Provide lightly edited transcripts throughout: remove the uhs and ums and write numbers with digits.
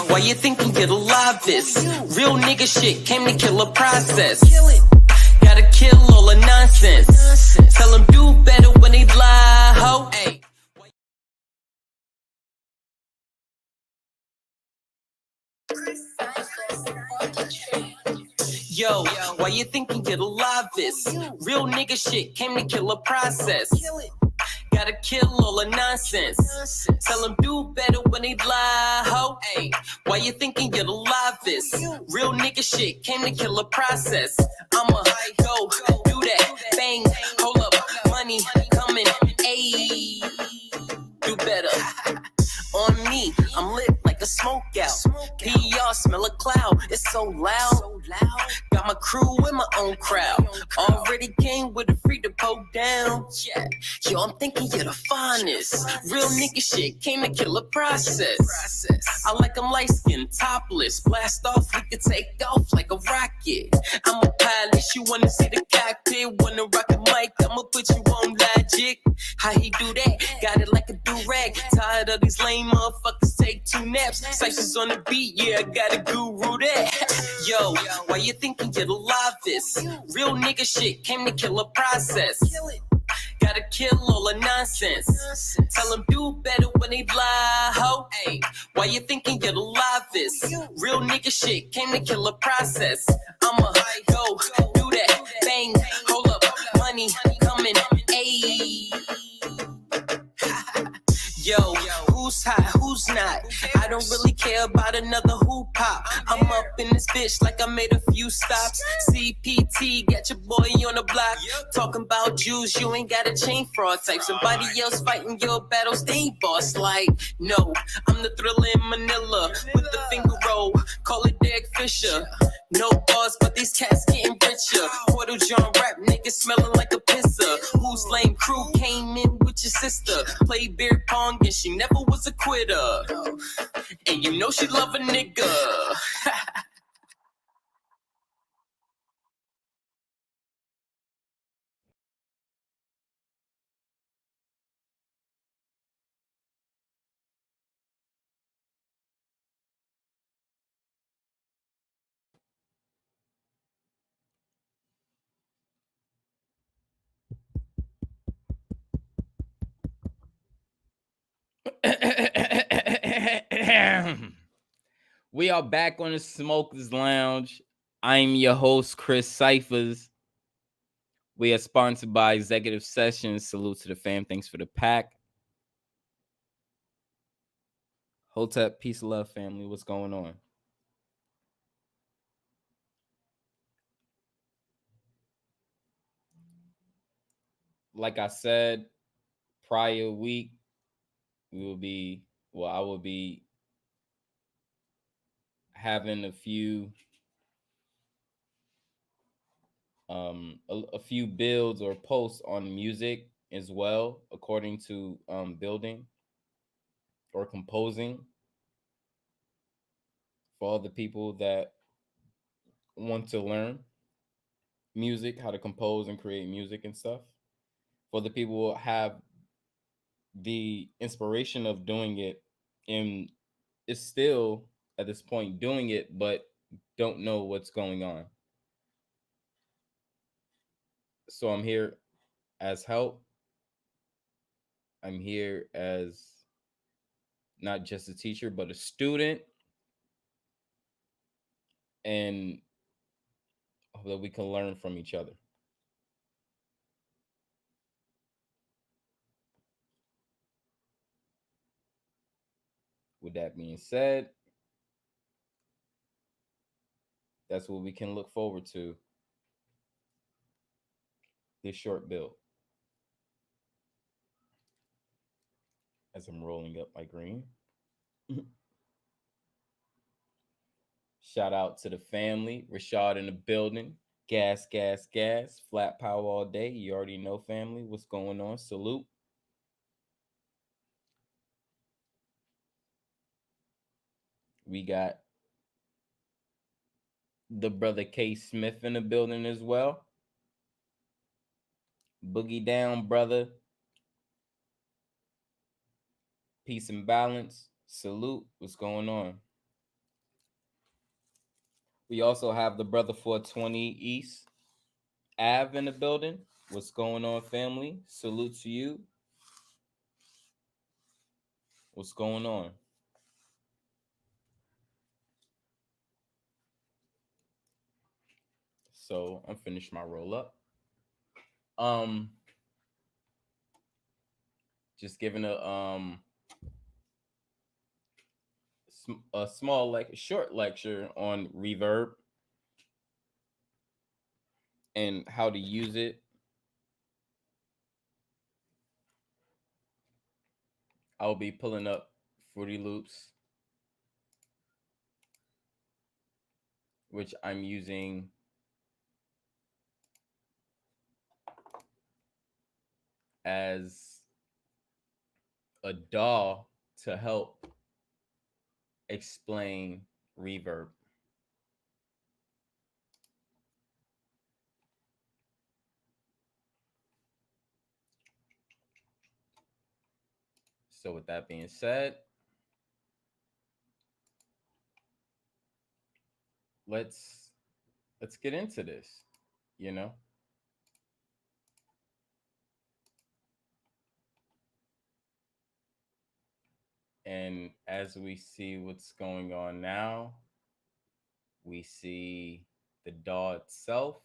Why you thinking you're the livest? Real nigga shit came to kill a process. Gotta kill all the nonsense. Tell them do better when they lie, ho. Yo, why you thinking you're the livest? Real nigga shit came to kill a process. Gotta kill all the nonsense. Tell them do better when they lie, ho. Ay, why you thinking you're the livest? Real nigga shit came to kill a process. I'ma go do that, bang, hold up, money coming, ayy, do better. On me, I'm lit like a smoke out. PR smell a cloud, it's so loud. Got my crew with my own crowd. Already came with a free to poke down. Yeah, yo, I'm thinking you're the finest. Real nigga shit came to kill a process. I like them light skin, topless. Blast off, we can take off like a rocket. I'm a pilot, you wanna see the cockpit? Wanna rock a mic? I'ma put you on Logic. How he do that? Got it like a do-rag. Tired of these lame motherfuckers take 2 naps. Cyphers on the beat, yeah, I got a guru that. Yo, why you thinking you're the livest? Real nigga shit came to kill a process. Gotta kill all the nonsense. Tell them do better when they lie, ho. Ay, why you thinking you're the livest? Real nigga shit came to kill a process. I'ma go do that, bang, hold up, money coming, ayy. Yo, who's hot, who's not? I don't really care about another hoop pop. I'm up in this bitch like I made a few stops. CPT, got your boy on the block. Talking about Jews, you ain't got a chain fraud type. Somebody else fighting your battles, they ain't boss like. No, I'm the Thriller in Manila with the finger roll. Call it Derek Fisher. No bars, but these cats getting richer. Portal John rap, niggas smelling like a pisser. Whose lame crew came in with your sister? Played beer pong and she never was a quitter. And you know she love a nigga. We are back on the Smokers Lounge. I'm your host, Chris Cyphers. We are sponsored by Executive Sessions. Salute to the fam. Thanks for the pack. Hotep, peace of love, family. What's going on? Like I said, prior week, I will be having a few a few builds or posts on music as well, according to building or composing for all the people that want to learn music, how to compose and create music and stuff. For the people who have the inspiration of doing it and is still at this point doing it, but don't know what's going on. So I'm here as help. I'm here as not just a teacher, but a student. And hope that we can learn from each other. With that being said, that's what we can look forward to this short build. As I'm rolling up my green. Shout out to the family. Rashad in the building. Gas, gas, gas. Flat power all day. You already know, family. What's going on? Salute. We got the brother K Smith in the building as well. Boogie down, brother. Peace and balance. Salute. What's going on? We also have the brother 420 East Ave in the building. What's going on, family? Salute to you. What's going on? So I'm finished my roll up. Um, just giving a small short lecture on reverb and how to use it. I'll be pulling up Fruity Loops, which I'm using as a DAW to help explain reverb. So with that being said, let's let's get into this, you know? And as we see what's going on now, we see the DAW itself.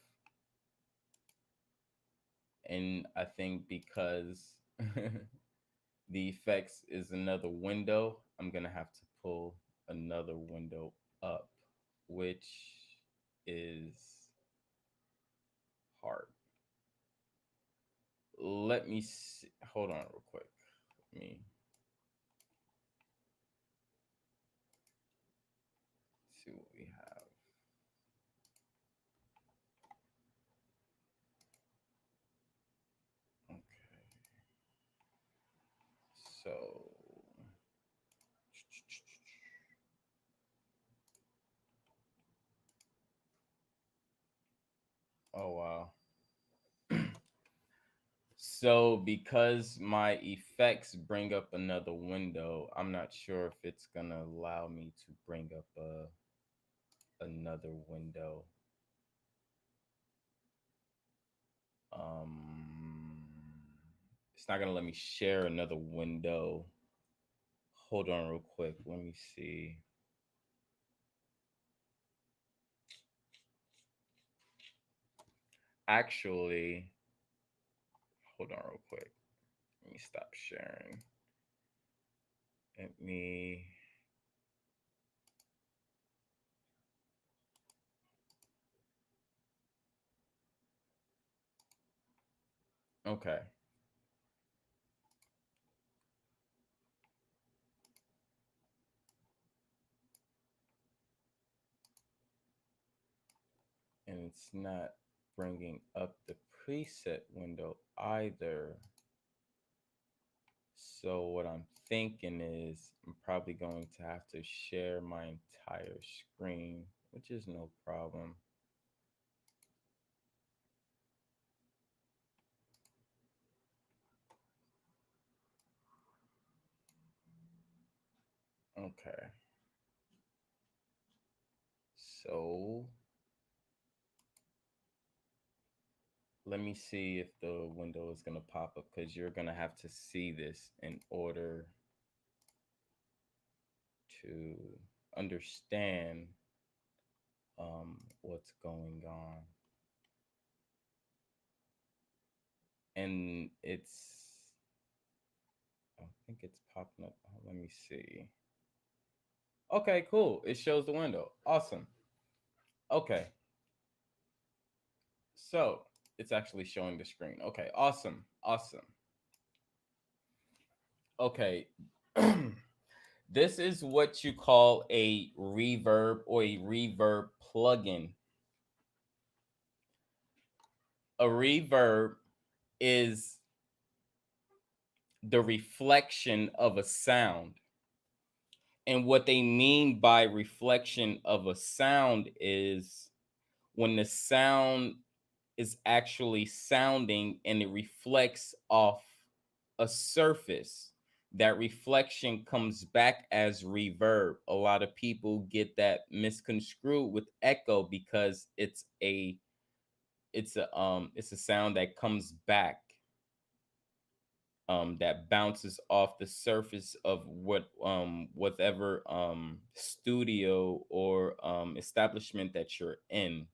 And I think because the effects is another window, I'm going to have to pull another window up, which is hard. Let me see. Hold on real quick. Let me see what we have. Okay. So, oh wow. So because my effects bring up another window, I'm not sure if it's gonna allow me to bring up another window. Um, it's not gonna let me share another window. Hold on real quick. Let me see. Actually, hold on real quick. Let me stop sharing. Let me. Okay. And it's not bringing up the preset window either. So what I'm thinking is I'm probably going to have to share my entire screen, which is no problem. Okay. So let me see if the window is going to pop up because you're going to have to see this in order to understand what's going on. And I think it's popping up. Let me see. Okay, cool. It shows the window. Awesome. Okay. So it's actually showing the screen. Okay, awesome. Awesome. Okay. This is what you call a reverb or a reverb plugin. A reverb is the reflection of a sound. And what they mean by reflection of a sound is when the sound is actually sounding and it reflects off a surface. that reflection comes back as reverb. A lot of people get that misconstrued with echo because it's a sound that comes back, that bounces off the surface of whatever studio or establishment that you're in.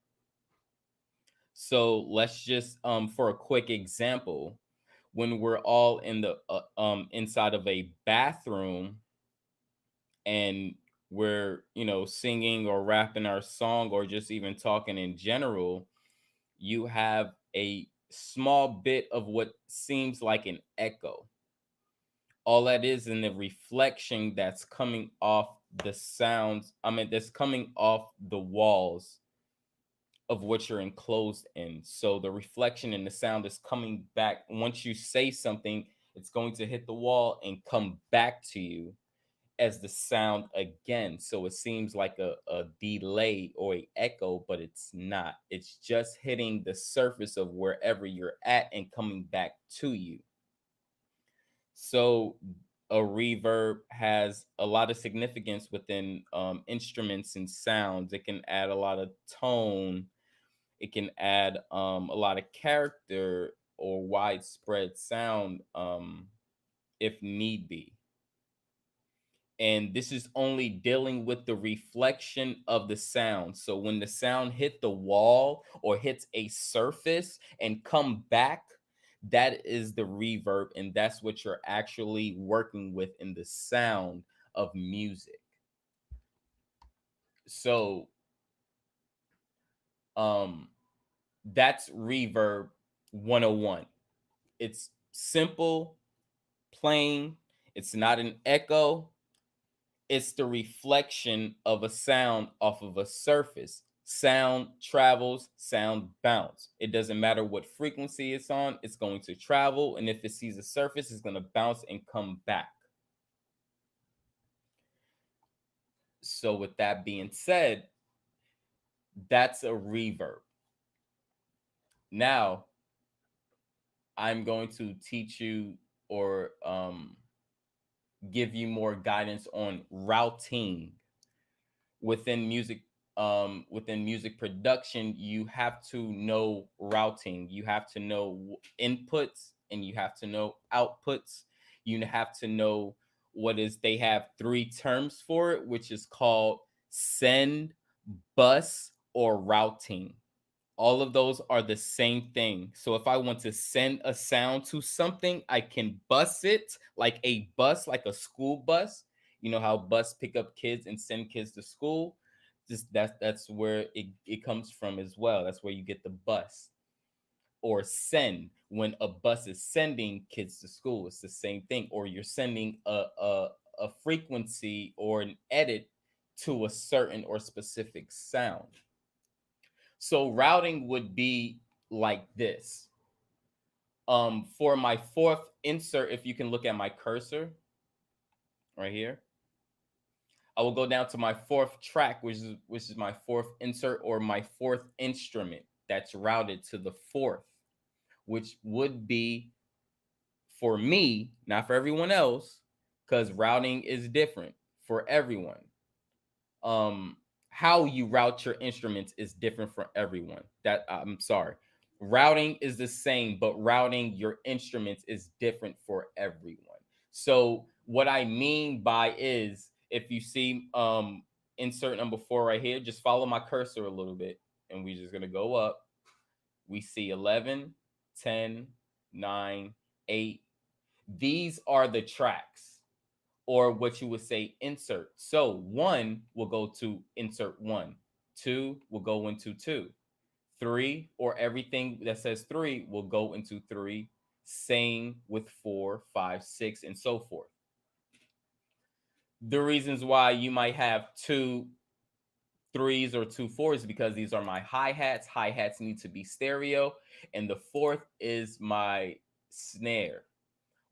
So let's just for a quick example, when we're all in the inside of a bathroom and we're, singing or rapping our song or just even talking in general, you have a small bit of what seems like an echo. All that is in the reflection that's coming off the sounds, that's coming off the walls of what you're enclosed in. So the reflection and the sound is coming back. Once you say something, it's going to hit the wall and come back to you as the sound again. So it seems like a delay or a echo, but it's not. It's just hitting the surface of wherever you're at and coming back to you. So a reverb has a lot of significance within instruments and sounds. It can add a lot of tone. It can add a lot of character or widespread sound if need be. And this is only dealing with the reflection of the sound. So when the sound hit the wall or hits a surface and come back, that is the reverb, and that's what you're actually working with in the sound of music. So um that's reverb 101. It's simple, plain, it's not an echo. It's the reflection of a sound off of a surface. Sound travels, sound bounce. It doesn't matter what frequency it's on, it's going to travel. And if it sees a surface, it's going to bounce and come back. So, with that being said, that's a reverb. Now, I'm going to teach you or give you more guidance on routing within music. Within music production, you have to know routing. You have to know inputs and you have to know outputs. You have to know what is, they have three terms for it, which is called send, bus, or routing. All of those are the same thing. So if I want to send a sound to something, I can bus it like a bus, like a school bus. You know how bus pick up kids and send kids to school? Just that's where it comes from as well. That's where you get the bus. Or send, when a bus is sending kids to school, it's the same thing. Or you're sending a frequency or an edit to a certain or specific sound. So routing would be like this. For my fourth insert, if you can look at my cursor right here, I will go down to my fourth track, which is my fourth insert or my fourth instrument that's routed to the fourth, which would be for me, not for everyone else, because routing is different for everyone. um how you route your instruments is different for everyone. That, I'm sorry, routing is the same, but routing your instruments is different for everyone. So what I mean by is, if you see insert number 4 right here, just follow my cursor a little bit and we're just going to go up. We see 11, 10, 9, 8. These are the tracks, or what you would say insert. So 1 will go to insert 1, 2 will go into 2, 3, or everything that says 3 will go into 3. Same with 4, 5, 6, and so forth. The reasons why you might have 2 3s or 2 4s because these are my hi-hats. Hi-hats need to be stereo. And the fourth is my snare,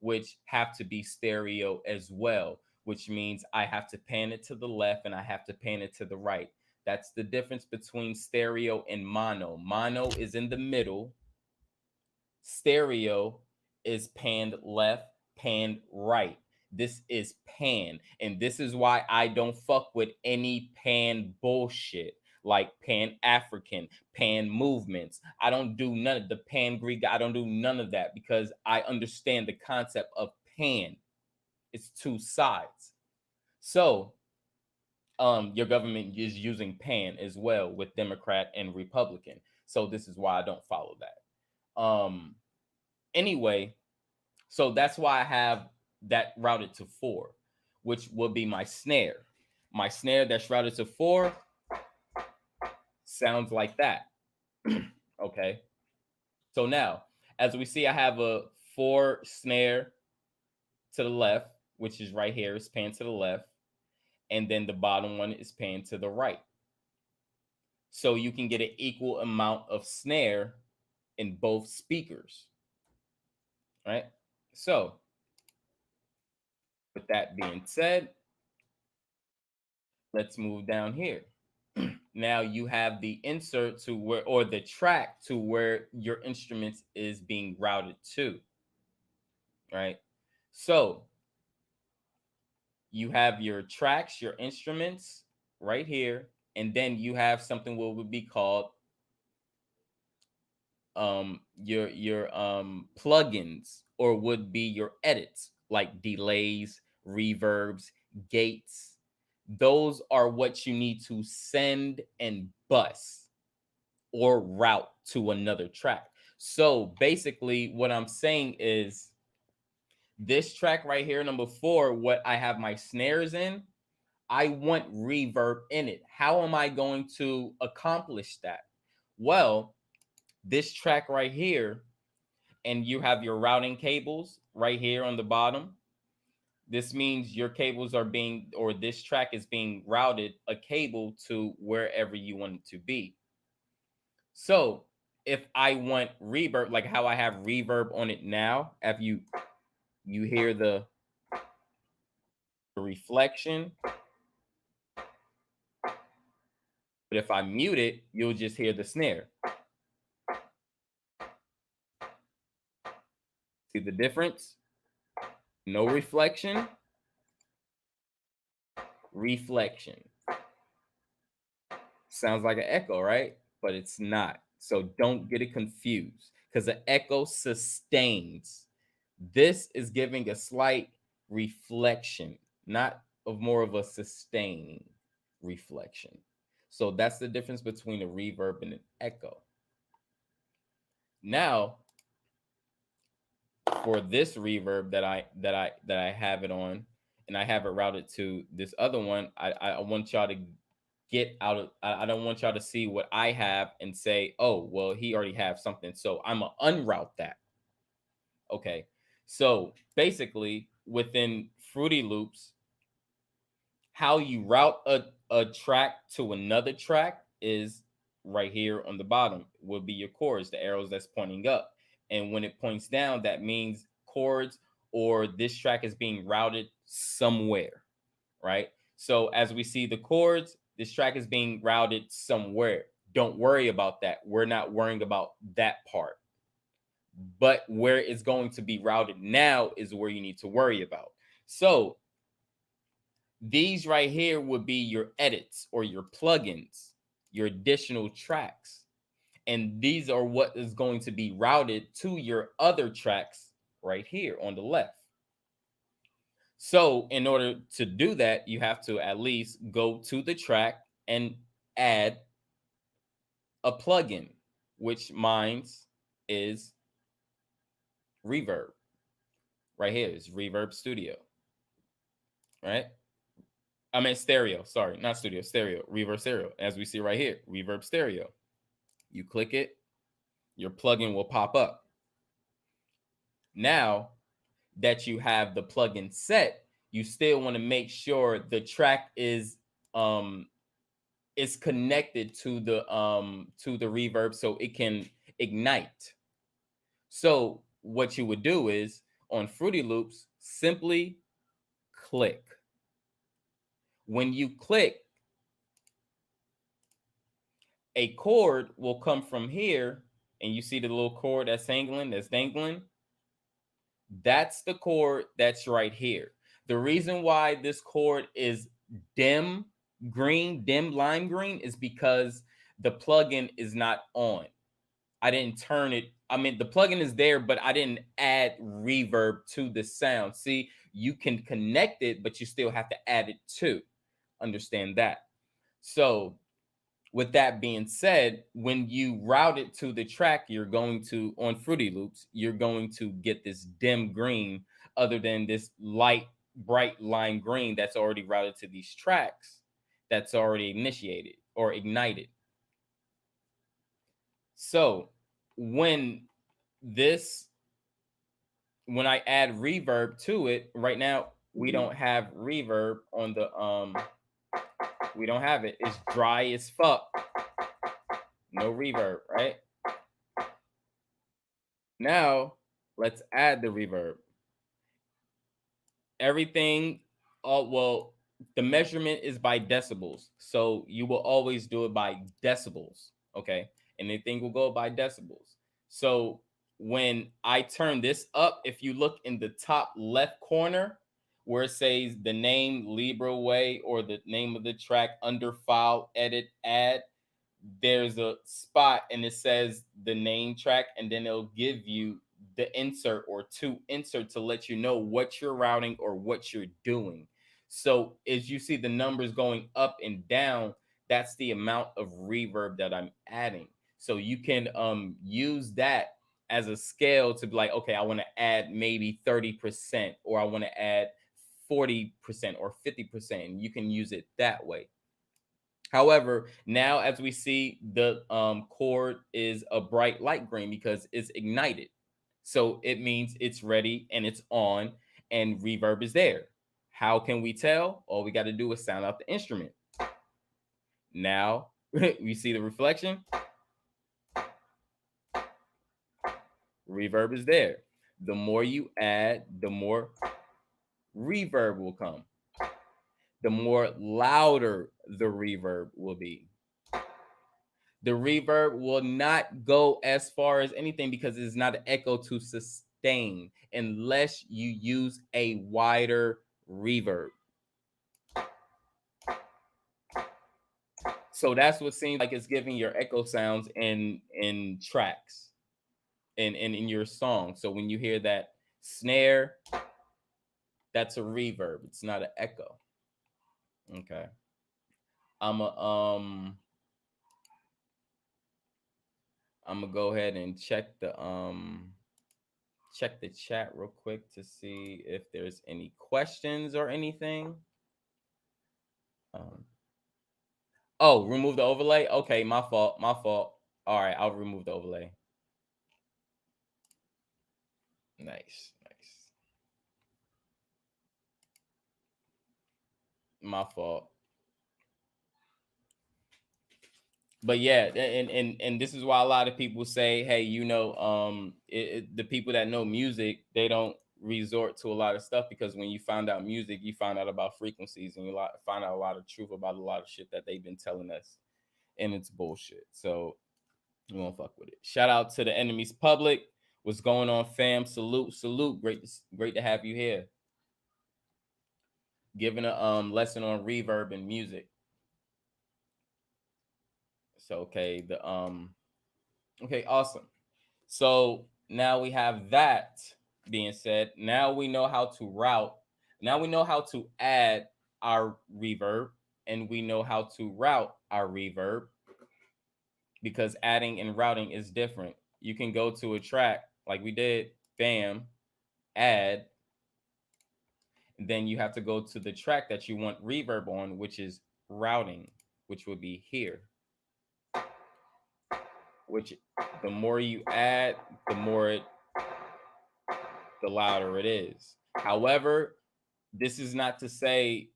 which have to be stereo as well, which means I have to pan it to the left and I have to pan it to the right. That's the difference between stereo and mono. Mono is in the middle. Stereo is panned left, panned right. This is pan. And this is why I don't fuck with any pan bullshit like pan African, pan movements. I don't do none of the pan Greek. I don't do none of that because I understand the concept of pan. It's two sides. So your government is using pan as well with Democrat and Republican. So this is why I don't follow that. Anyway, so that's why I have that routed to 4, which will be my snare. My snare that's routed to 4 sounds like that. Okay. So now, as we see, I have a 4 snare to the left, which is right here. It's pan to the left. And then the bottom one is pan to the right. So you can get an equal amount of snare in both speakers. Right? So, with that being said, let's move down here. Now you have the insert to where, or the track to where your instruments is being routed to. Right? So you have your tracks, your instruments right here, and then you have something what would be called your plugins, or would be your edits, like delays, reverbs, gates. Those are what you need to send and bus or route to another track. So basically what I'm saying is this track right here, number 4, what I have my snares in, I want reverb in it. How am I going to accomplish that? Well, this track right here, and you have your routing cables right here on the bottom. This means your cables are being, or this track is being routed a cable to wherever you want it to be. So if I want reverb, like how I have reverb on it now, if you hear the reflection, but if I mute it, you'll just hear the snare. See the difference? No reflection, reflection. Sounds like an echo, right? But it's not. So don't get it confused, because the echo sustains. This is giving a slight reflection, not of more of a sustaining reflection. So that's the difference between a reverb and an echo. Now, for this reverb that I have it on, and I have it routed to this other one, I want y'all to get out of, I don't want y'all to see what I have and say, oh, well, he already have something, so I'm gonna unroute that. Okay, so basically within Fruity Loops, how you route a track to another track is right here on the bottom will be your chords, the arrows that's pointing up. And when it points down, that means chords, or this track is being routed somewhere, right? So as we see the chords, this track is being routed somewhere. Don't worry about that. We're not worrying about that part. But where it's going to be routed now is where you need to worry about. So these right here would be your edits or your plugins, your additional tracks. And these are what is going to be routed to your other tracks right here on the left. So in order to do that, you have to at least go to the track and add a plugin, which mine is Reverb. Right here is Reverb Studio. Right? I mean stereo, sorry, not studio, stereo, Reverb Stereo. As we see right here, Reverb Stereo. You click it, your plugin will pop up. Now that you have the plugin set, you still want to make sure the track is connected to the reverb so it can ignite. So what you would do is on Fruity Loops, simply click. When you click, a chord will come from here, and you see the little cord that's dangling. That's the chord that's right here. The reason why this chord is dim green, dim lime green, is because the plugin is not on. I didn't turn it. I mean, the plugin is there, but I didn't add reverb to the sound. See, you can connect it, but you still have to add it too. Understand that. So, with that being said, when you route it to the track, you're going to, on Fruity Loops, you're going to get this dim green, other than this light, bright lime green that's already routed to these tracks, that's already initiated or ignited. So, when this when I add reverb to it, right now we don't have reverb on the we don't have it. It's dry as fuck. No reverb, right? Now let's add the reverb. Everything, well, the measurement is by decibels. So you will always do it by decibels, okay? And anything will go by decibels. So when I turn this up, if you look in the top left corner where it says the name Libra Way or the name of the track under file, edit, add, there's a spot and it says the name track, and then it'll give you the insert or two insert to let you know what you're routing or what you're doing. So as you see the numbers going up and down, that's the amount of reverb that I'm adding. So you can use that as a scale to be like, okay, I want to add maybe 30%, or I want to add 40% or 50%. And you can use it that way. However, now as we see, the chord is a bright light green because it's ignited. So it means it's ready and it's on, and reverb is there. How can we tell? All we got to do is sound out the instrument. Now we see the reflection. Reverb is there. The more you add, the more reverb will come. The more louder the reverb will be. The reverb will not go as far as anything because it's not an echo to sustain unless you use a wider reverb. So that's what seems like it's giving your echo sounds in tracks in your song. So when you hear that snare, that's a reverb. It's not an echo. Okay. I'm a I'm gonna go ahead and check the chat real quick to see if there's any questions or anything. Oh, remove the overlay. Okay, my fault. My fault. All right, I'll remove the overlay. Nice, nice. My fault. But yeah, and this is why a lot of people say, hey, the people that know music, they don't resort to a lot of stuff, because when you find out music, you find out about frequencies, and find out a lot of truth about a lot of shit that they've been telling us, and it's bullshit. So we won't fuck with it. Shout out to the enemies public. What's going on, fam? Salute. Great to have you here. Giving a lesson on reverb and music. So okay, okay, awesome. So now we have that being said. Now we know how to route. Now we know how to add our reverb, and we know how to route our reverb, because adding and routing is different. You can go to a track like we did, bam, add, and then you have to go to the track that you want reverb on, which is routing, which would be here. Which the more you add, the louder it is. However, this is not to say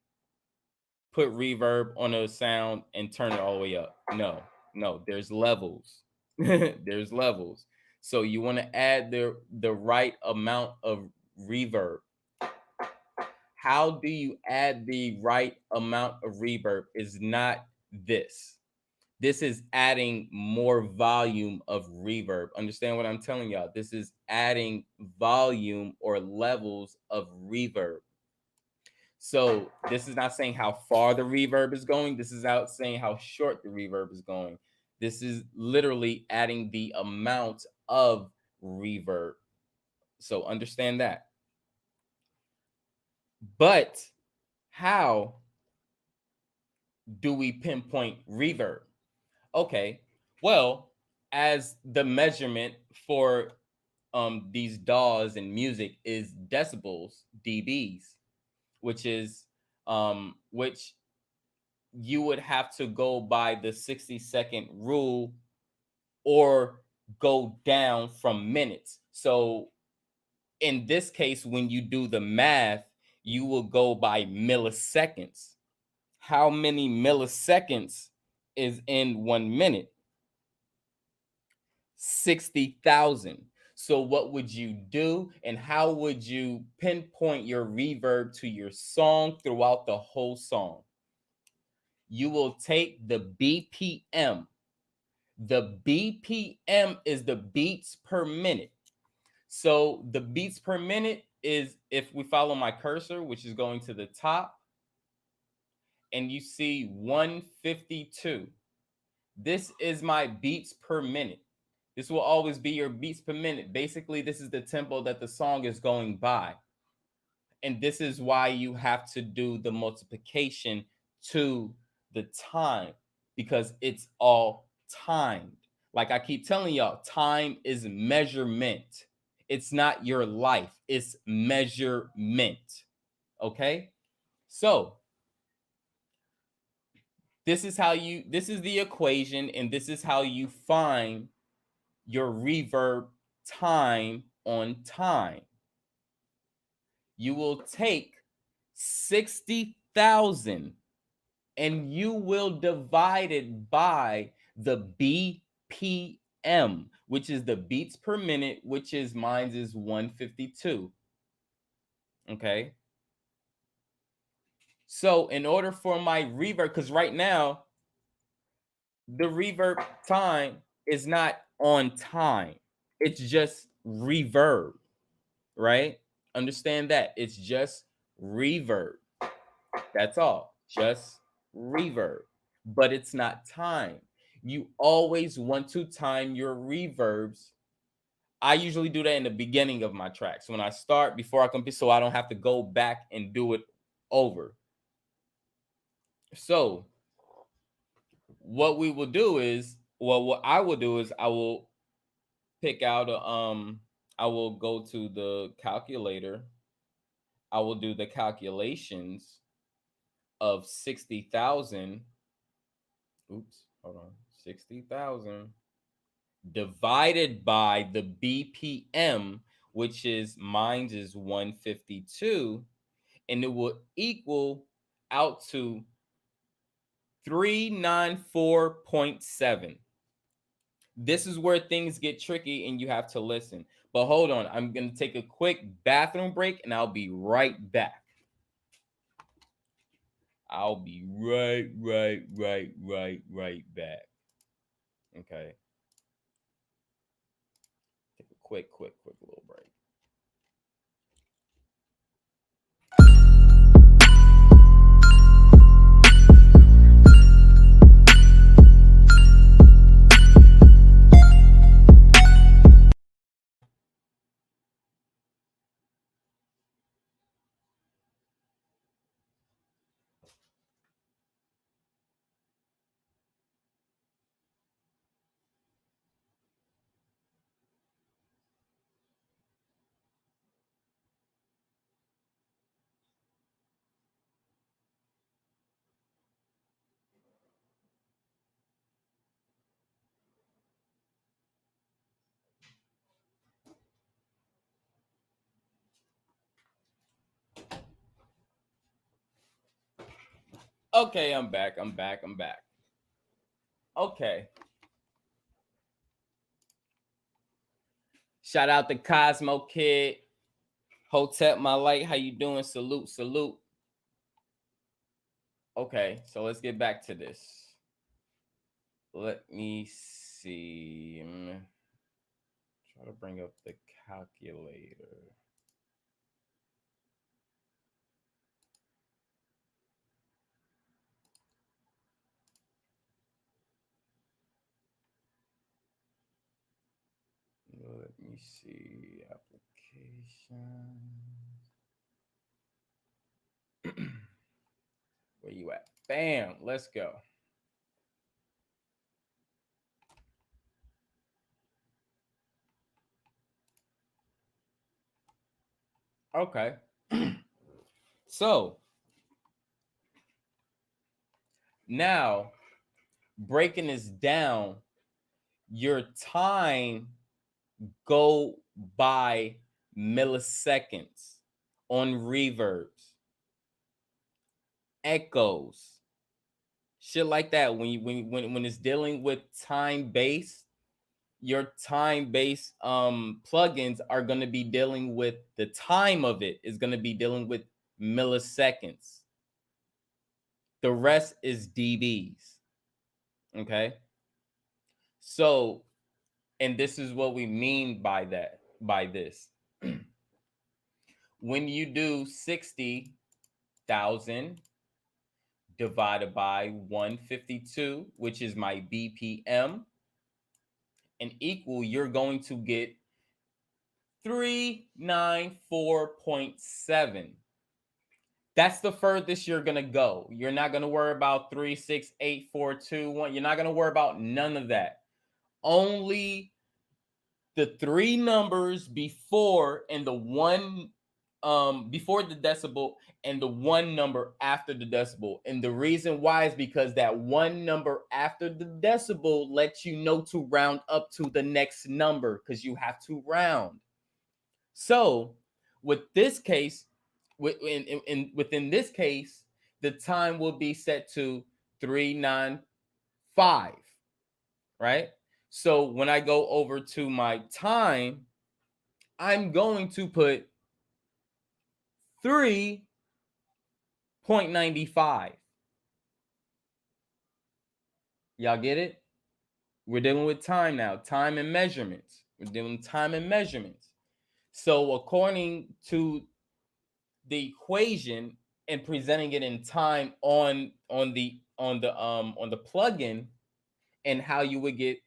put reverb on a sound and turn it all the way up. No, there's levels. There's levels. So you want to add the right amount of reverb. How do you add the right amount of reverb is not this. This is adding more volume of reverb. Understand what I'm telling y'all? This is adding volume or levels of reverb. So this is not saying how far the reverb is going. This is out saying how short the reverb is going. This is literally adding the amount of reverb. So understand that. But how do we pinpoint reverb? Okay, well, as the measurement for these DAWs and music is decibels, dBs, which is which you would have to go by the 60-second rule or go down from minutes. So in this case, when you do the math, you will go by milliseconds. How many milliseconds is in 1 minute? 60,000. So what would you do, and how would you pinpoint your reverb to your song throughout the whole song? You will take the BPM. The BPM is the beats per minute. So the beats per minute is, if we follow my cursor, which is going to the top, and you see 152. This is my beats per minute. This will always be your beats per minute. Basically, this is the tempo that the song is going by. And this is why you have to do the multiplication to the time, because it's all timed. Like I keep telling y'all, time is measurement. It's not your life, it's measurement. Okay? So, this is the equation, and this is how you find your reverb time on time. You will take 60,000 and you will divide it by the BPM, which is the beats per minute, which is mine is 152. Okay. So in order for my reverb, because right now the reverb time is not on time, it's just reverb, right? Understand that it's just reverb. That's all, just reverb, but it's not time. You always want to time your reverbs. I usually do that in the beginning of my tracks when I start, before I compete, so I don't have to go back and do it over. So what we will do is, well, what I will do is I will pick out a I will go to the calculator. I will do the calculations of 60,000. Oops, hold on. 60,000 divided by the BPM, which is mine is 152, and it will equal out to 394.7. This is where things get tricky and you have to listen. But hold on, I'm going to take a quick bathroom break and I'll be right back. I'll be right back. Okay. Take a quick little break. Okay, I'm back. Okay. Shout out to Cosmo Kid. Hotep My Light. How you doing? Salute. Okay, so let's get back to this. Let me see. Try to bring up the calculator. see application. Where you at? Bam. Let's go. Okay. So now breaking this down, your time go by milliseconds on reverbs, echoes, shit like that. When it's dealing with time based, your time based plugins are going to be dealing with the time of it is going to be dealing with milliseconds. The rest is dBs. Okay. So, and this is what we mean by that, by this. When you do 60,000 divided by 152, which is my BPM, and equal, you're going to get 394.7. That's the furthest you're gonna go. You're not gonna worry about 3, 6, 8, 4, 2, 1. You're not gonna worry about none of that. Only the three numbers before and the one before the decibel and the one number after the decibel. And the reason why is because that one number after the decibel lets you know to round up to the next number because you have to round. So with this case, within this case, the time will be set to 395, right? So when I go over to my time, I'm going to put 3.95. Y'all get it? We're dealing with time now, time and measurements. We're dealing with time and measurements. So according to the equation and presenting it in time on the plugin, and how you would get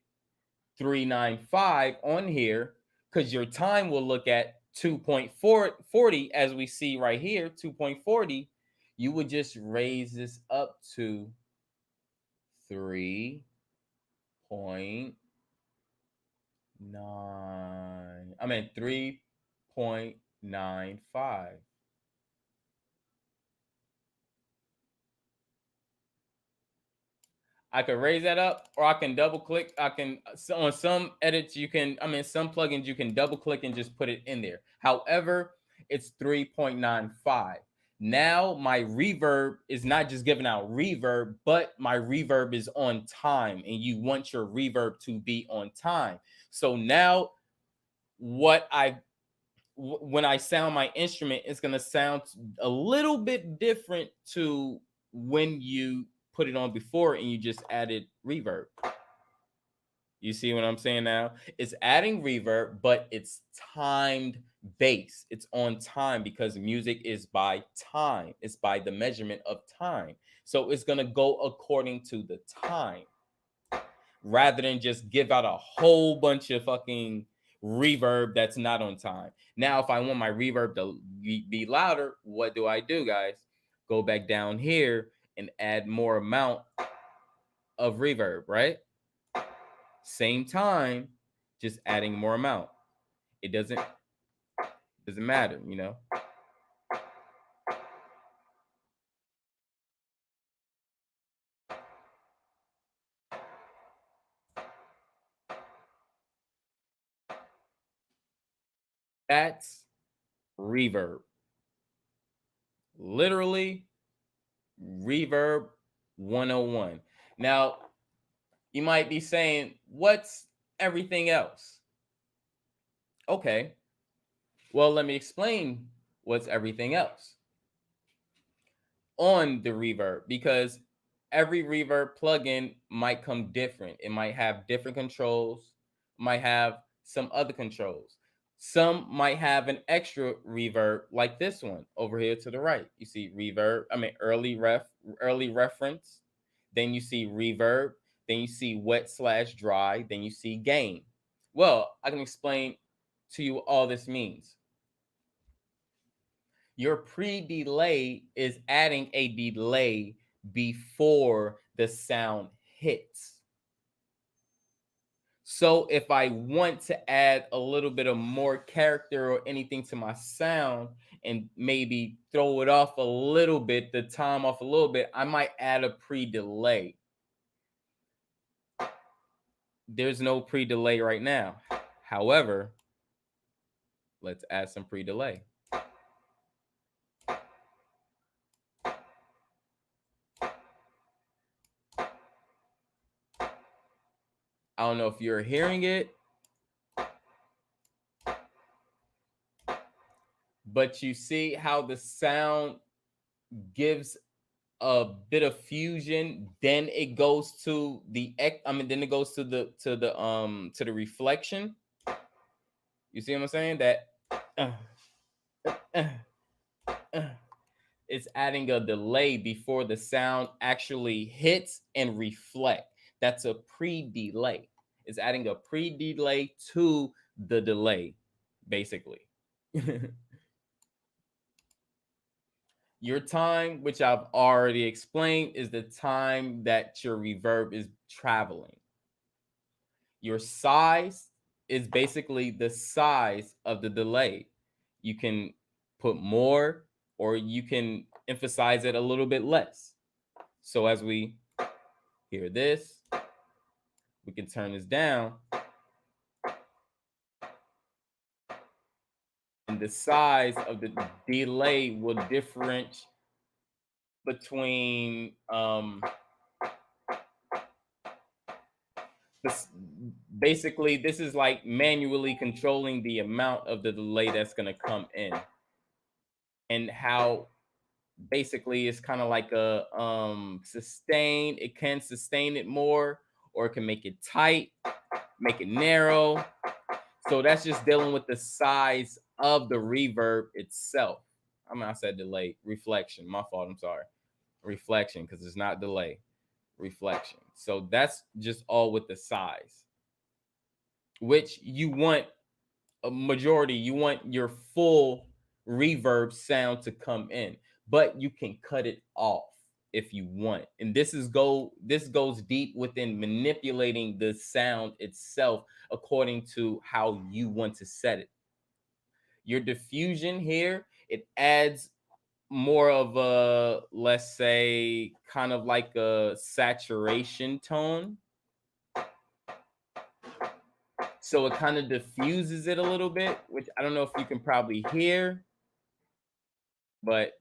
395 on here, because your time will look at 2.40 as we see right here, 2.40. You would just raise this up to 3.9. I mean 3.95. I could raise that up, or I can double click. I can, on some edits, you can, I mean, some plugins, you can double click and just put it in there. However, it's 3.95. Now my reverb is not just giving out reverb, but my reverb is on time, and you want your reverb to be on time. So now when I sound my instrument, it's going to sound a little bit different to when you put it on before and you just added reverb. You see what I'm saying now? It's adding reverb, but it's timed bass. It's on time because music is by time. It's by the measurement of time. So it's going to go according to the time rather than just give out a whole bunch of fucking reverb that's not on time. Now, if I want my reverb to be louder, what do I do, guys? Go back down here and add more amount of reverb, right? Same time, just adding more amount. It doesn't matter, you know. That's reverb. Literally reverb 101. Now, you might be saying, what's everything else? Okay. Well, let me explain what's everything else on the reverb, because every reverb plugin might come different. It might have different controls, might have some other controls. Some might have an extra reverb like this one over here to the right. You see reverb, I mean early reference. Then you see reverb, then you see wet/dry, then you see gain. Well, I can explain to you what all this means. Your pre-delay is adding a delay before the sound hits. So if I want to add a little bit of more character or anything to my sound and maybe throw it off a little bit, the time off a little bit, I might add a pre-delay. There's no pre-delay right now. However, let's add some pre-delay. I don't know if you're hearing it, but you see how the sound gives a bit of fusion, then it goes to the then it goes to the reflection. You see what I'm saying? That it's adding a delay before the sound actually hits and reflect. That's a pre-delay. It's adding a pre-delay to the delay, basically. Your time, which I've already explained, is the time that your reverb is traveling. Your size is basically the size of the delay. You can put more or you can emphasize it a little bit less. So as we hear this, we can turn this down. And the size of the delay will differentiate between basically this is like manually controlling the amount of the delay that's going to come in, and how basically it's kind of like a sustain. It can sustain it more, or it can make it tight, make it narrow. So that's just dealing with the size of the reverb itself. I mean, I said delay, reflection, my fault, I'm sorry. Reflection, because it's not delay, reflection. So that's just all with the size, which you want a majority, you want your full reverb sound to come in, but you can cut it off if you want. And this goes deep within manipulating the sound itself according to how you want to set it. Your diffusion here, it adds more of a, let's say, kind of like a saturation tone. So it kind of diffuses it a little bit, which I don't know if you can probably hear, but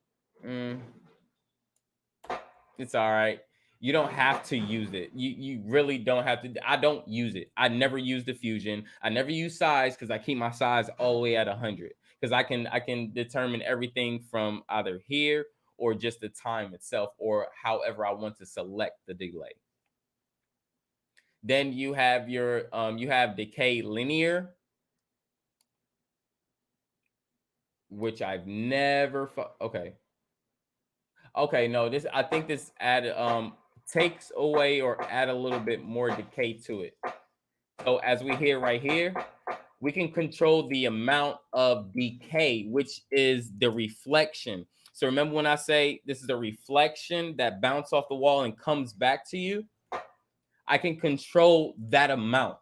it's all right. You don't have to use it. You really don't have to. I don't use it. I never use diffusion. I never use size because I keep my size all the way at 100, because I can determine everything from either here or just the time itself, or however I want to select the delay. Then you have your you have decay linear, which I've never okay, no, this, I think this add takes away or add a little bit more decay to it. So as we hear right here, we can control the amount of decay, which is the reflection. So remember when I say this is a reflection that bounces off the wall and comes back to you, I can control that amount,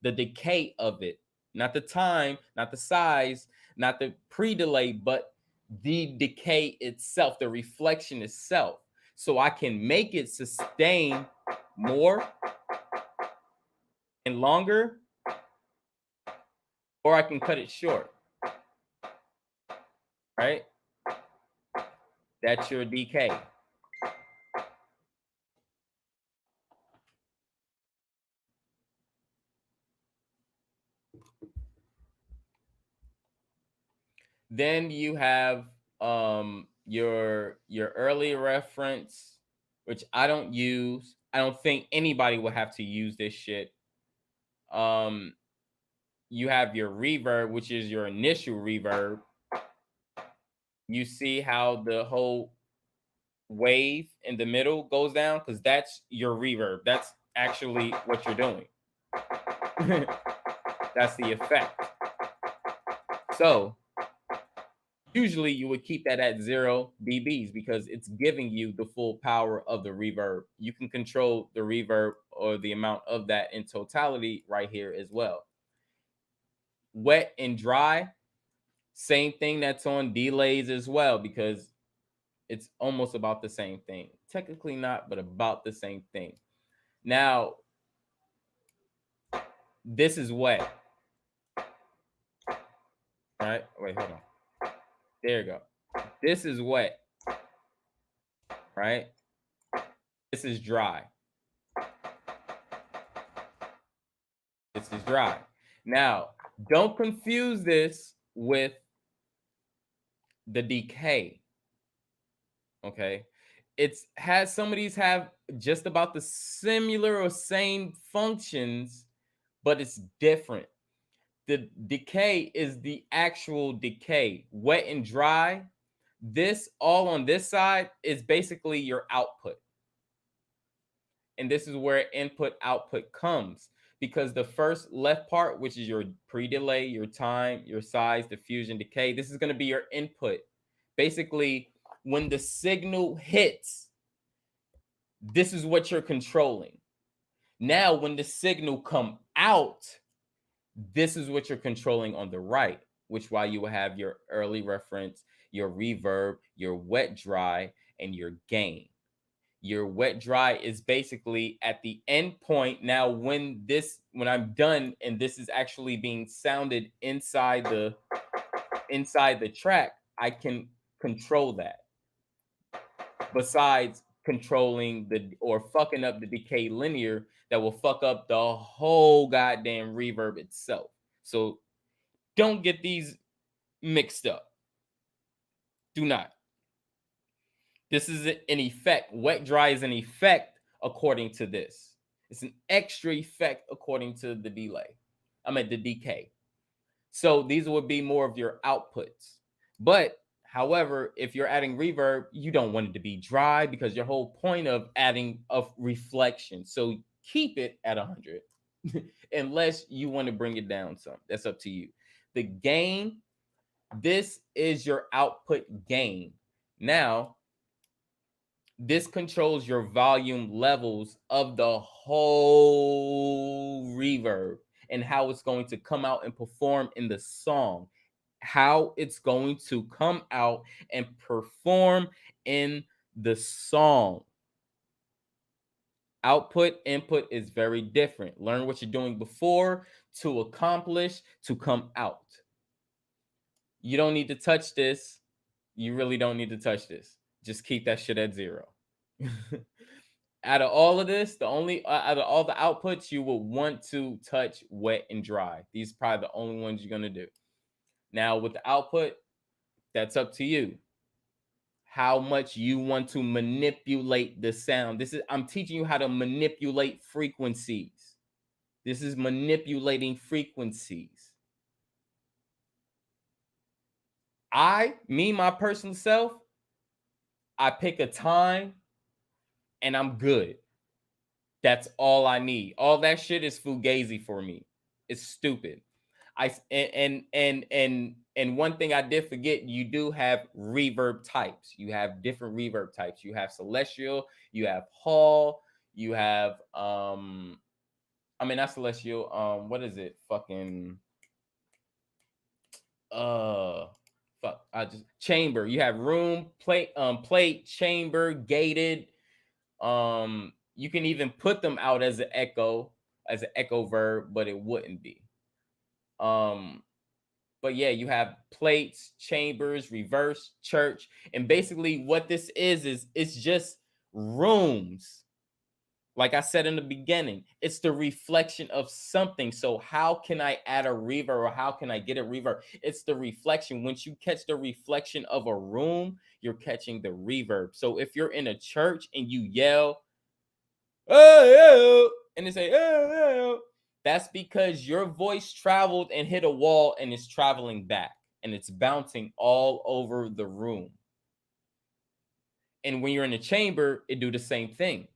the decay of it, not the time, not the size, not the pre-delay, but the decay itself, the reflection itself. So I can make it sustain more and longer, or I can cut it short, right? That's your decay. Then you have your early reference, which I don't use. I don't think anybody will have to use this shit. You have your reverb, which is your initial reverb. You see how the whole wave in the middle goes down, because that's your reverb. That's actually what you're doing. That's the effect. So usually you would keep that at 0 dBs because it's giving you the full power of the reverb. You can control the reverb or the amount of that in totality right here as well. Wet and dry, same thing that's on delays as well, because it's almost about the same thing. Technically not, but about the same thing. Now, this is wet. Right? Wait, hold on. There you go. This is wet. Right? This is dry. This is dry. Now, don't confuse this with the decay. Okay? It's has some of these have just about the similar or same functions, but it's different. The decay is the actual decay. Wet and dry, this all on this side is basically your output. And this is where input output comes, because the first left part, which is your pre-delay, your time, your size, diffusion, decay, this is going to be your input. Basically, when the signal hits, this is what you're controlling. Now, when the signal come out, this is what you're controlling on the right, which why you will have your early reference, your reverb, your wet dry, and your gain. Your wet dry is basically at the end point. Now, when I'm done and this is actually being sounded inside the track, I can control that. Besides controlling or fucking up the decay linear that will fuck up the whole goddamn reverb itself. So don't get these mixed up. Do not. This is an effect. Wet dry is an effect according to this. It's an extra effect according to the delay. The decay. So these would be more of your outputs. But however, if you're adding reverb, you don't want it to be dry because your whole point of adding a reflection. So keep it at 100 unless you want to bring it down some. That's up to you. The gain, this is your output gain. Now, this controls your volume levels of the whole reverb and how it's going to come out and perform in the song. How it's going to come out and perform in the song. Output, input is very different. Learn what you're doing before to accomplish to come out. You don't need to touch this. You really don't need to touch this. Just keep that shit at 0. Out of all of this, out of all the outputs, you will want to touch wet and dry. These are probably the only ones you're going to do. Now, with the output, that's up to you. How much you want to manipulate the sound. I'm teaching you how to manipulate frequencies. This is manipulating frequencies. My personal self, I pick a time and I'm good. That's all I need. All that shit is fugazi for me. It's stupid. And one thing I did forget, you do have reverb types. You have different reverb types. You have celestial, you have hall, you have not celestial, what is it? Fucking chamber. You have room, plate, chamber, gated. You can even put them out as an echo verb, but it wouldn't be. But yeah, you have plates, chambers, reverse, church, and basically what this is it's just rooms. Like I said in the beginning, it's the reflection of something. So how can I add a reverb or how can I get a reverb? It's the reflection. Once you catch the reflection of a room, you're catching the reverb. So if you're in a church and you yell, oh, and they say, oh, that's because your voice traveled and hit a wall and it's traveling back and it's bouncing all over the room. And when you're in a chamber, it do the same thing,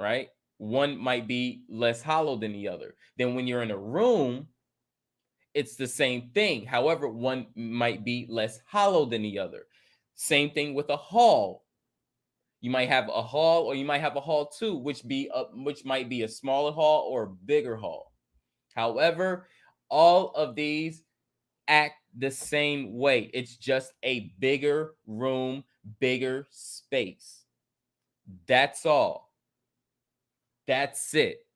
right? One might be less hollow than the other. Then when you're in a room, It's the same thing. However, one might be less hollow than the other. Same thing with a hall. You might have a hall, or you might have a hall two, which might be a smaller hall or a bigger hall. However, all of these act the same way. It's just a bigger room, bigger space. That's all. That's it.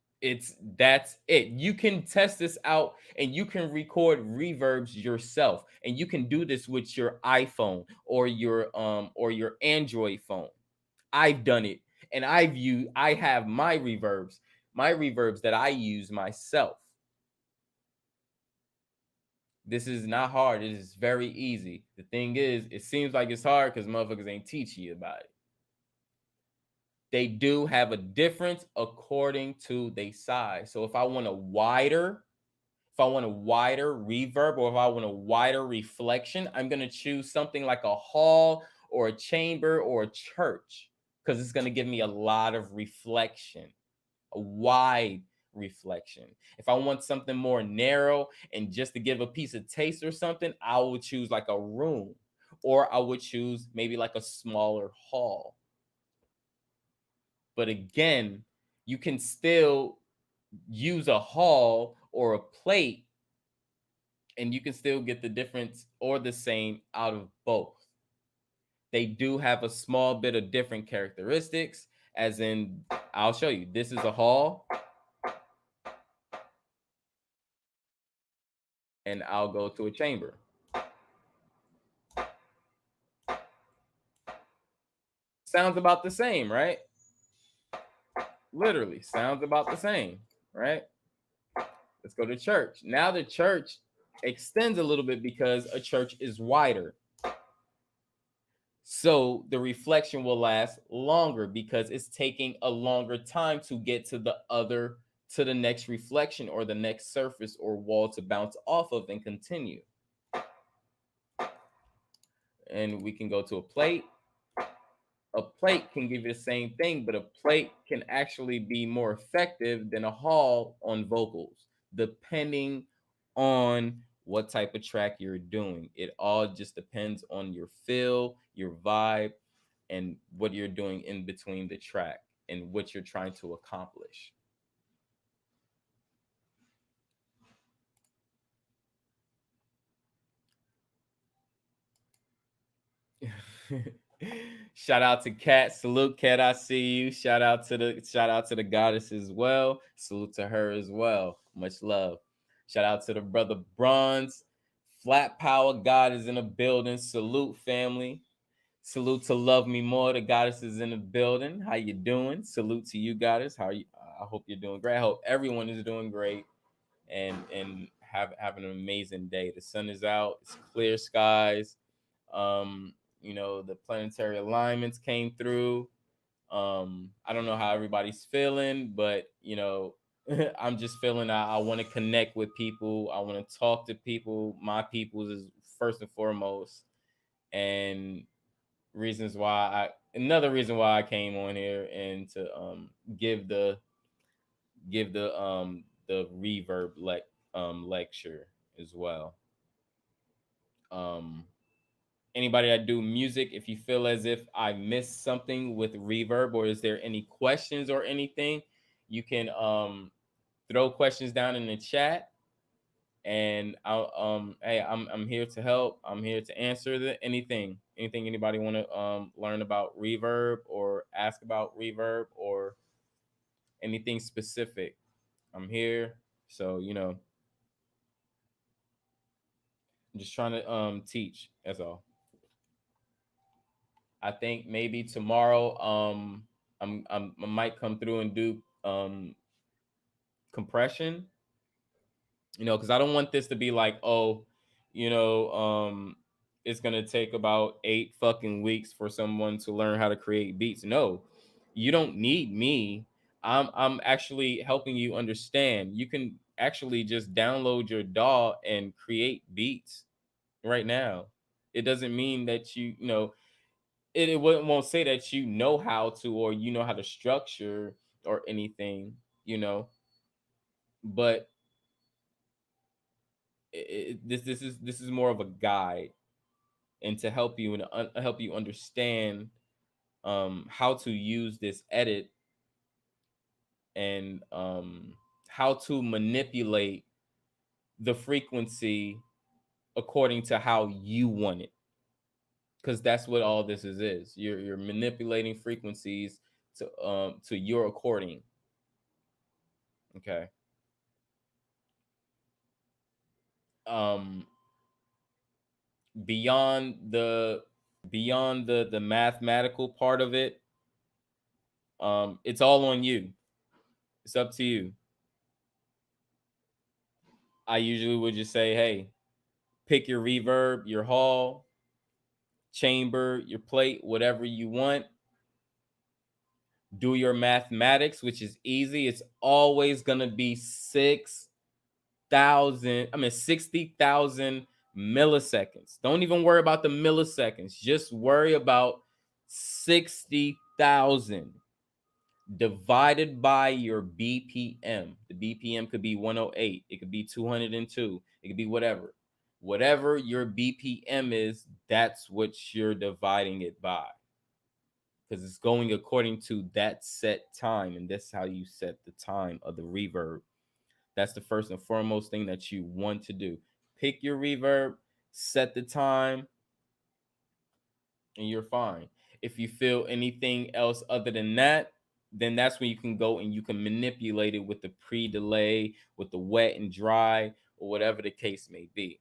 That's it. You can test this out and you can record reverbs yourself. And you can do this with your iPhone or your Android phone. I've done it, and I have my reverbs that I use myself. This is not hard. It is very easy. The thing is, it seems like it's hard because motherfuckers ain't teaching you about it. They do have a difference according to their size. So if I want a wider reverb, or if I want a wider reflection, I'm gonna choose something like a hall or a chamber or a church, because it's gonna give me a lot of reflection, a wide reflection. If I want something more narrow and just to give a piece of taste or something, I would choose like a room, or I would choose maybe like a smaller hall. But again, you can still use a hall or a plate, and you can still get the difference or the same out of both. They do have a small bit of different characteristics, as in, I'll show you. This is a hall, and I'll go to a chamber. Sounds about the same, right? Literally, sounds about the same, right? Let's go to church. Now the church extends a little bit because a church is wider. So the reflection will last longer because it's taking a longer time to get to the next reflection or the next surface or wall to bounce off of and continue. And we can go to a plate. A plate can give you the same thing, but a plate can actually be more effective than a hall on vocals, depending on what type of track you're doing. It all just depends on your feel, your vibe, and what you're doing in between the track and what you're trying to accomplish. Shout out to Kat. Salute Kat. I see you. Shout out to the goddess as well. Salute to her as well. Much love. Shout out to the brother Bronze. Flat Power God is in the building. Salute family. Salute to Love Me More. The goddess is in the building. How you doing? Salute to you, goddess. How you? I hope you're doing great. I hope everyone is doing great and have an amazing day. The sun is out. It's clear skies. The planetary alignments came through. I don't know how everybody's feeling, but I'm just feeling I want to connect with people. I want to talk to people. My peoples is first and foremost. And another reason why I came on here and to give the reverb lecture as well. Um Anybody that do music, if you feel as if I missed something with reverb, or is there any questions or anything, you can throw questions down in the chat, and I'll hey, I'm here to help. I'm here to answer anything anybody want to learn about reverb or ask about reverb or anything specific. I'm here. So, I'm just trying to teach. That's all. I think maybe tomorrow I might come through and do compression, because I don't want this to be like, oh, you know, it's gonna take about 8 fucking weeks for someone to learn how to create beats. No, you don't need me. I'm actually helping you understand. You can actually just download your DAW and create beats right now. It doesn't mean that it won't say that you know how to, or you know how to structure or anything, but This is more of a guide, and to help you and help you understand how to use this edit, and how to manipulate the frequency according to how you want it, because that's what all this is. You're manipulating frequencies to your according. Okay. um Beyond the mathematical part of it, it's all on you. It's up to you. I usually would just say, hey, pick your reverb, your hall, chamber, your plate, whatever you want. Do your mathematics, which is easy. It's always gonna be 60,000 milliseconds. Don't even worry about the milliseconds. Just worry about 60,000 divided by your BPM. The BPM could be 108, it could be 202, it could be whatever. Whatever your BPM is, that's what you're dividing it by, because it's going according to that set time, and that's how you set the time of the reverb. That's the first and foremost thing that you want to do. Pick your reverb, set the time, and you're fine. If you feel anything else other than that, then that's when you can go and you can manipulate it with the pre-delay, with the wet and dry, or whatever the case may be.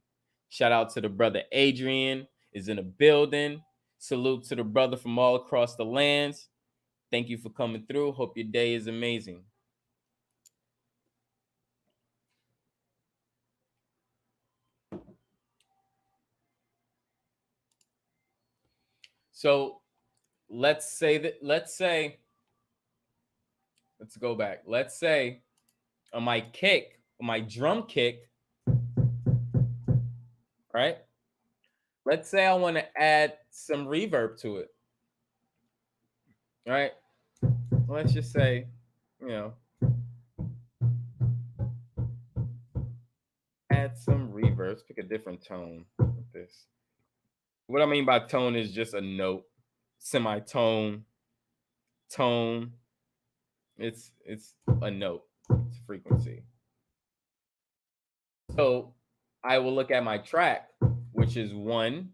Shout out to the brother Adrian is in the building. Salute to the brother from all across the lands. Thank you for coming through. Hope your day is amazing. So let's go back. Let's say on my kick, on my drum kick, right? Let's say I want to add some reverb to it, right? Let's just say, you know, add some reverb. Let's pick a different tone with this. What I mean by tone is just a note, semitone, tone. It's a note. It's a frequency. So I will look at my track, which is 1,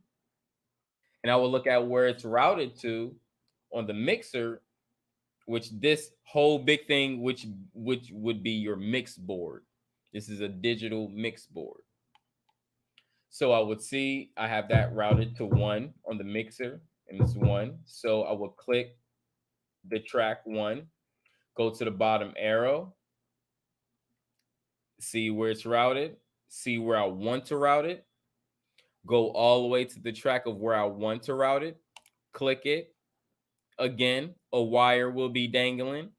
and I will look at where it's routed to on the mixer, which this whole big thing, which would be your mix board. This is a digital mix board. So I would see I have that routed to 1 on the mixer, and it's 1. So I will click the track 1, go to the bottom arrow, see where it's routed, see where I want to route it, go all the way to the track of where I want to route it, click it. Again, a wire will be dangling,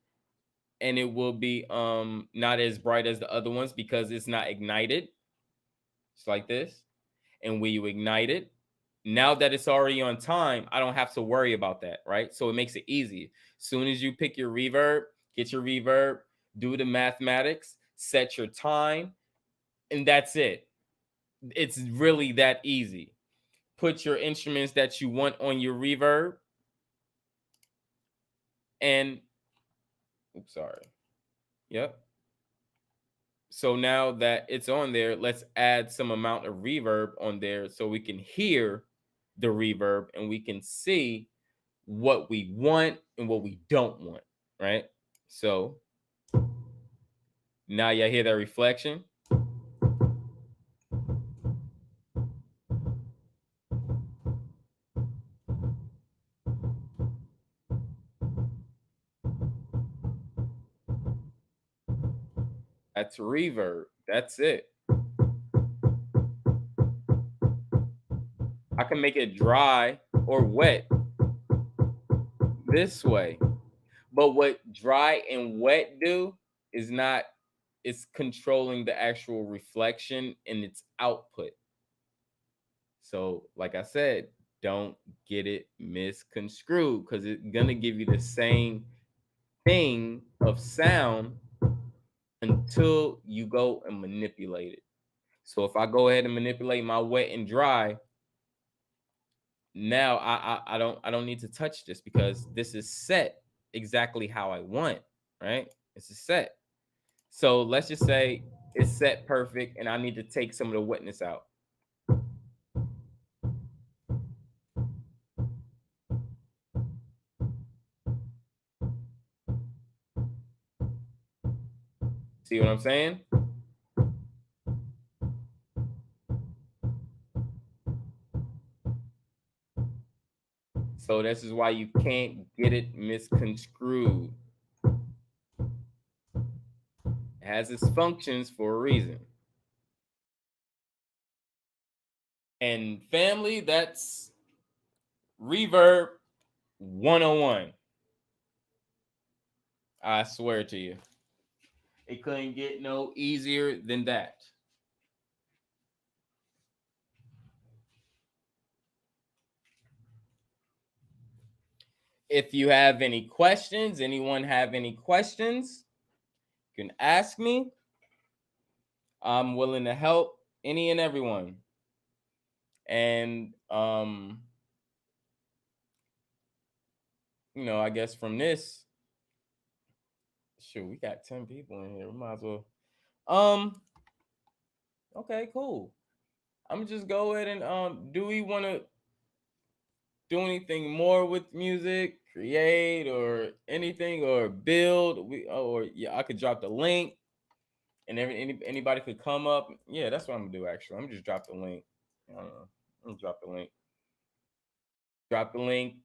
and it will be not as bright as the other ones because it's not ignited. It's like this. And when you ignite it, now that it's already on time, I don't have to worry about that, right? So it makes it easy. Soon as you pick your reverb, get your reverb, do the mathematics, set your time, and that's it. It's really that easy. Put your instruments that you want on your reverb, and oops, sorry. Yep. So now that it's on there, let's add some amount of reverb on there so we can hear the reverb and we can see what we want and what we don't want, right? So now y'all hear that reflection. That's reverb. That's it. I can make it dry or wet this way. But what dry and wet do is not, it's controlling the actual reflection and its output. So, like I said, don't get it misconstrued because it's gonna give you the same thing of sound until you go and manipulate it. So if I go ahead and manipulate my wet and dry, now I don't need to touch this because this is set exactly how I want, right? It's a set. So let's just say it's set perfect and I need to take some of the wetness out. See what I'm saying? So this is why you can't get it misconstrued. It has its functions for a reason. And family, that's Reverb 101. I swear to you. It couldn't get no easier than that. If you have any questions, anyone have any questions, you can ask me. I'm willing to help any and everyone. And I guess from this, shoot, we got 10 people in here. We might as well. Okay, cool. I'm gonna just go ahead and do we want to do anything more with music, create or anything or build? Or yeah, I could drop the link and anybody could come up. Yeah, that's what I'm gonna do actually. I'm gonna just drop the link. I don't know. I'm gonna drop the link. Drop the link.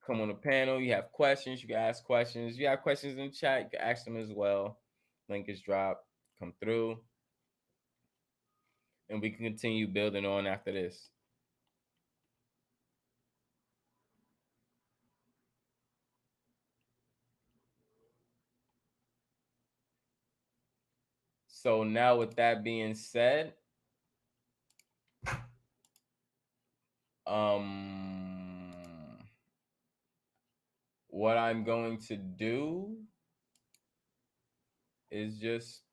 Come on the panel. You have questions. You can ask questions. You have questions in the chat. You can ask them as well. Link is dropped. Come through, and we can continue building on after this. So now, with that being said, um, what I'm going to do is just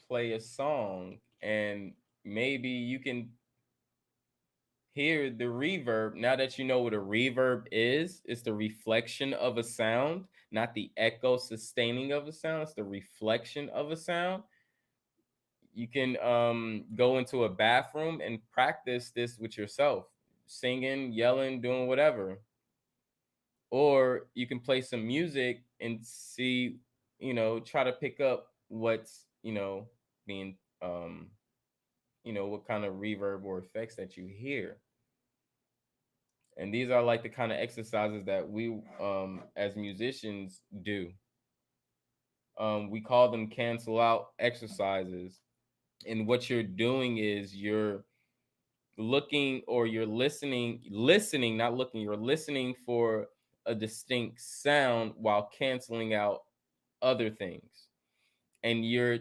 play a song, and maybe you can hear the reverb. Now that you know what a reverb is, it's the reflection of a sound, not the echo sustaining of a sound. It's the reflection of a sound. You can go into a bathroom and practice this with yourself, singing, yelling, doing whatever. Or you can play some music and see, try to pick up what's, being what kind of reverb or effects that you hear. And these are like the kind of exercises that we as musicians do. We call them cancel out exercises. And what you're doing is you're looking or you're listening, not looking, you're listening for a distinct sound while canceling out other things. And you're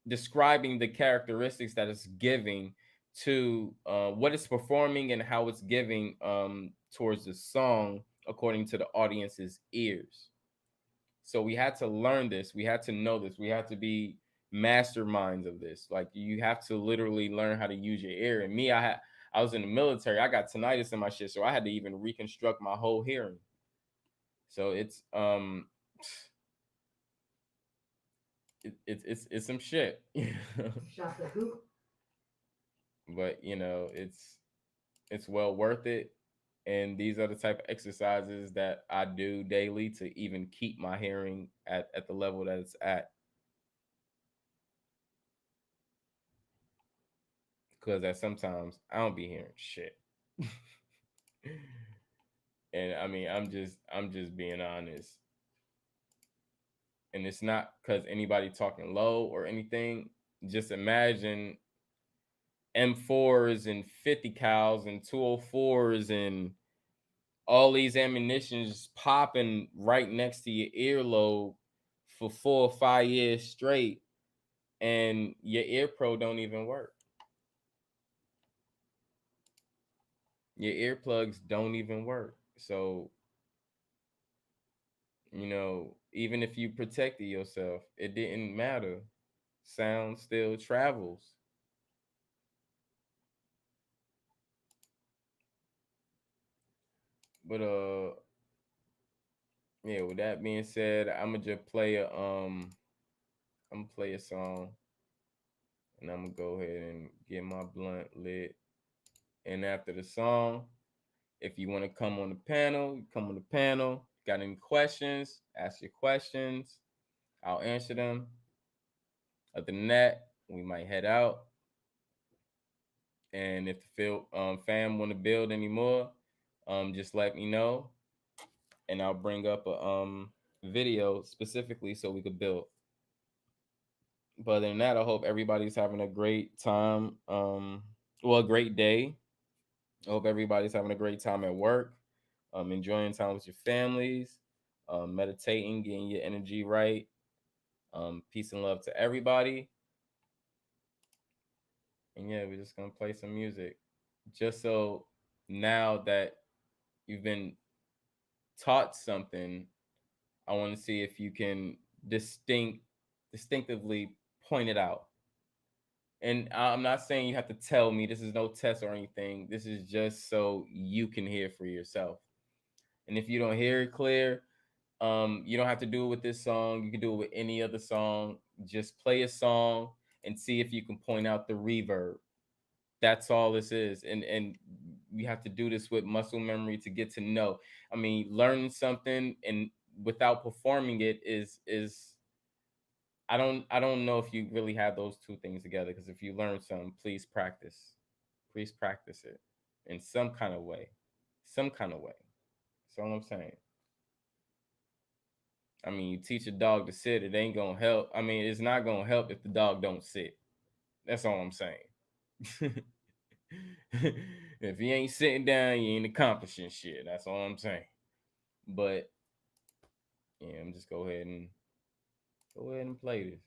describing the characteristics that it's giving to what it's performing and how it's giving towards the song according to the audience's ears. So we had to learn this. We had to know this. We had to be masterminds of this. Like you have to literally learn how to use your ear. And me, I was in the military. I got tinnitus in my shit, so I had to even reconstruct my whole hearing. So it's some shit. But it's well worth it. And these are the type of exercises that I do daily to even keep my hearing at the level that it's at. Because at sometimes I don't be hearing shit. And I mean, I'm just being honest. And it's not because anybody talking low or anything. Just imagine M4s and 50 cals and 204s and all these ammunitions popping right next to your earlobe for 4 or 5 years straight, and your ear pro don't even work. Your earplugs don't even work. So, even if you protected yourself, it didn't matter. Sound still travels. But yeah, with that being said, I'm gonna just play I'm gonna play a song, and I'm gonna go ahead and get my blunt lit. And after the song, if you want to come on the panel, you come on the panel. Got any questions? Ask your questions. I'll answer them. Other than that, we might head out. And if the fam want to build anymore, just let me know, and I'll bring up a video specifically so we could build. But other than that, I hope everybody's having a great time. A great day. I hope everybody's having a great time at work. Enjoying time with your families. Meditating, getting your energy right. Peace and love to everybody. And yeah, we're just gonna play some music, just so now that you've been taught something, I want to see if you can distinctively point it out. And I'm not saying you have to tell me. This is no test or anything. This is just so you can hear for yourself. And if you don't hear it clear, you don't have to do it with this song. You can do it with any other song. Just play a song and see if you can point out the reverb. That's all this is. And you have to do this with muscle memory to get to know. I mean, learning something and without performing it is I don't know if you really have those two things together, because if you learn something, please practice. Please practice it in some kind of way. Some kind of way. That's all I'm saying. I mean, you teach a dog to sit, it ain't gonna help. I mean, it's not gonna help if the dog don't sit. That's all I'm saying. If he ain't sitting down, you ain't accomplishing shit. That's all I'm saying. But yeah, I'm just go ahead and play this.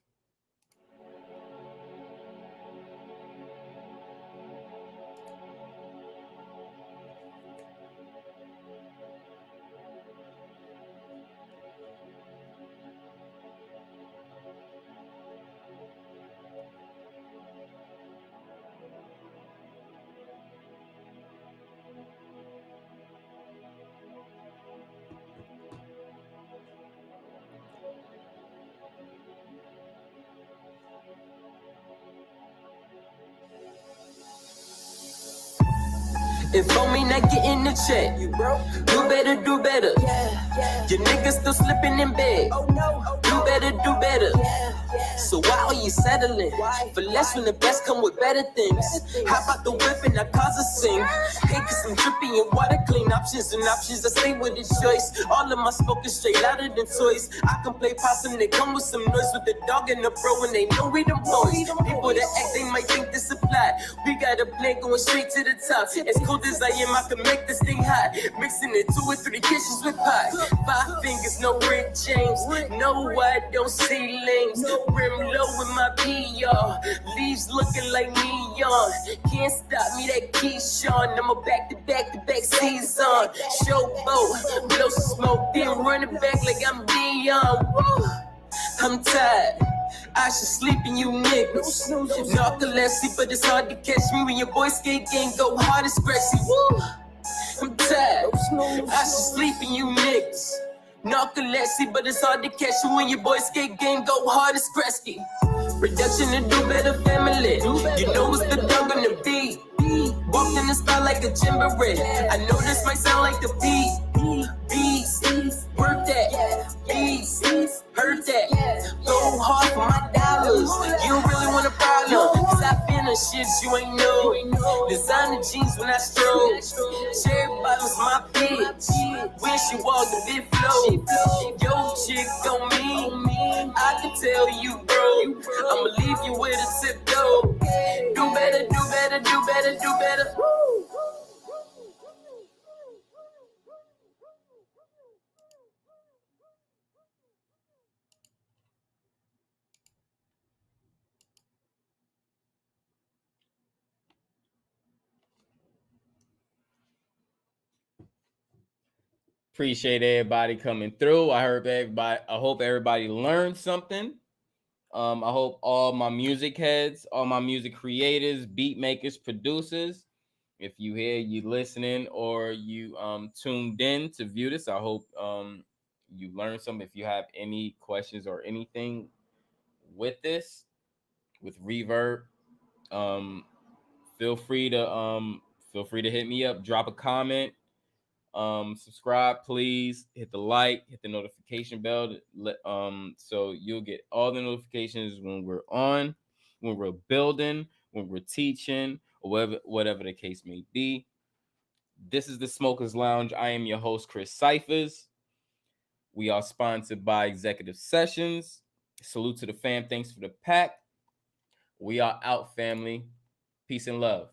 If only not getting the check, you broke. Do better, do better. Your niggas still slipping in bed. Oh no, do better, do better. So why are you settling for less when the best come with better things? How about the whip and I cause a sing? Hey, cause I'm dripping in water, clean options and options. I stay with a choice. All of my smoke is straight louder than toys. I can play possum, they come with some noise with the dog and the bro, and they know we them boys. People that act, they might think this apply. We got a plan going straight to the top. As cold as I am, I can make this thing hot. Mixing it 2 or 3 kisses with pie. 5 fingers, no Rick James. No, I don't see lanes. Rim low with my PR. Leaves looking like neon. Can't stop me, that Keyshawn. I'm a back-to-back season. Showboat, blow some smoke, then run it back like I'm Dion. Woo. I'm tired. I should sleep in you niggas. Narcolepsy, but it's hard to catch me when your boy skate game go hard as scratchy. Woo. I'm tired. I should sleep in you niggas. Narcolepsy, but it's hard to catch you when your boy skate game go hard as scratchy. Production and do better family. You know it's the dog on the beat. Walked in the style like a jamboree. I know this might sound like the beat. Beats, work that. Beats, hurt that. Go hard for my dollars. You don't really want a problem, cause I've been on shit you ain't know. Designer jeans when I stroll. Cherry bottoms my bitch. When she walk the big flow. Yo chick on me. I can tell you bro. I'ma leave you with a tip though. Do better, do better, do better, do better. Appreciate everybody coming through. I hope everybody learned something. I hope all my music heads, all my music creators, beat makers, producers, If you here, you listening, or you tuned in to view this, I hope you learned some. If you have any questions or anything with this, with Reverb, um feel free to hit me up, drop a comment, subscribe, please hit the like, hit the notification bell so you'll get all the notifications when we're on, when we're building, when we're teaching, or whatever the case may be. This is the Smokers Lounge. I am your host, Chris Cyphers. We are sponsored by Executive Sessions. Salute to the fam. Thanks for the pack. We are out, family. Peace and love.